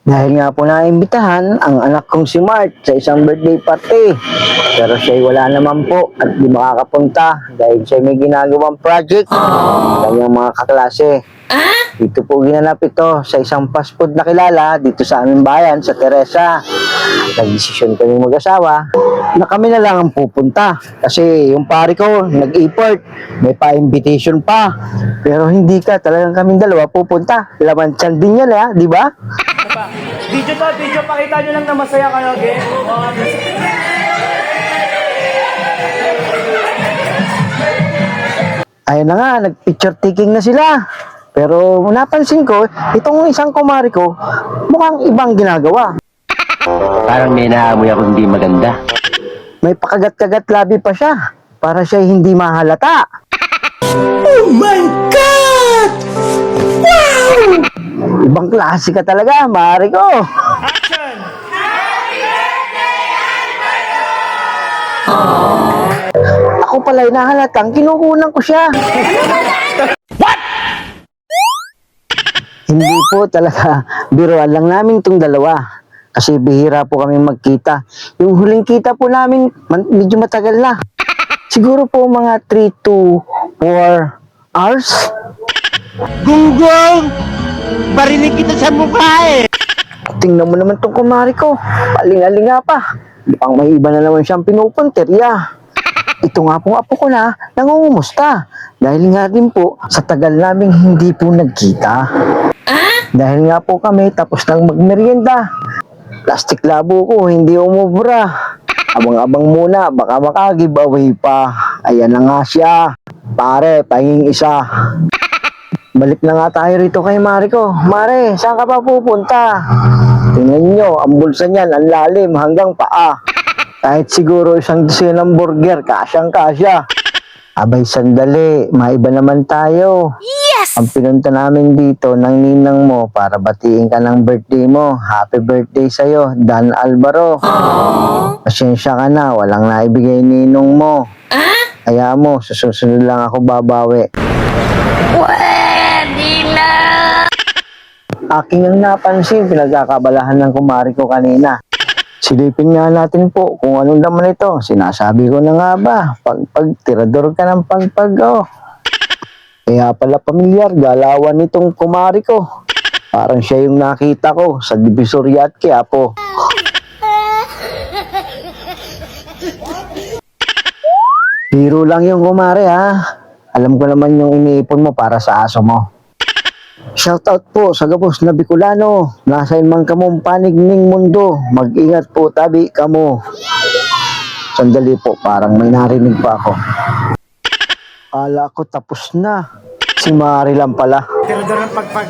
Dahil nga po naimbitahan ang anak kong si Mart sa isang birthday party. Pero siya'y wala naman po at di makakapunta dahil siya may ginagawang project ng kanyang mga kaklase. Dito po ginanap ito sa isang fast food na kilala dito sa aming bayan, sa Teresa. Nagdesisyon kami mag-asawa na kami na lang ang pupunta. Kasi yung pare ko nag-import, may pa-invitation pa. Pero hindi ka, talagang kaming dalawa pupunta. Laman tiyan din yan di ba? Video to, video. Pakita nyo lang na masaya kayo, okay? Ayun na nga, nag-picture taking na sila. Pero napansin ko, itong isang kumari ko, mukhang ibang ginagawa. Parang may naamoy ako hindi maganda. May pakagat-kagat labi pa siya, para siya hindi mahalata. Oh my God! Ibang klase ka talaga, mari ko. Action! Ako pala'y nahalatang kinukunan ko siya. What? Hindi po talaga, biruan lang namin itong dalawa. Kasi bihira po kami magkita. Yung huling kita po namin, medyo matagal na. Siguro po mga 3 to 4 hours. Gunggong! Barinig kita sa mukha eh! Tingnan mo naman tong kumari ko. Palingalinga pa. Mukhang may iba na naman siyang pinupunterya. Ito nga pong apo ko na nangungumusta. Dahil nga din po, sa tagal naming hindi po nagkita. Dahil nga po kami tapos nang magmerienda. Plastic labo ko, hindi umubra. Abang-abang muna, baka maka-giveaway pa. Ayan na nga siya. Pare, pahinging isa. Balik na nga tayo rito kay Mare ko. Mare, saan ka pa pupunta? Tingnan nyo, ang bulsa niyan, ang lalim hanggang paa. Kahit siguro isang dosenang burger, kasyang-kasya. Abay, sandali, maiba naman tayo. Yes! Ang pinunta namin dito ng ninang mo para batiin ka ng birthday mo. Happy birthday sa'yo, Dan Alvaro. Pasensya ka na, walang naibigay ninong mo. Kaya mo, susunod lang ako babawi. Aking ang napansin, pinagkakabalahan ng kumari ko kanina. Silipin nga natin po kung anong laman ito. Sinasabi ko na nga ba, tirador ka ng oh. Kaya pala pamilyar, galawan nitong kumari ko. Parang siya yung nakita ko sa Divisoria at Quiapo. Biro lang yung kumari Alam ko naman yung iniipon mo para sa aso mo. Shoutout po sa gabos na Bicolano. Nasa ilmang kamong panigning mundo. Mag-ingat po, tabi kamo. Sandali po, parang may narinig pa ako. Kala ko tapos na. Si Mari lang pala. Tirador ng pagpag.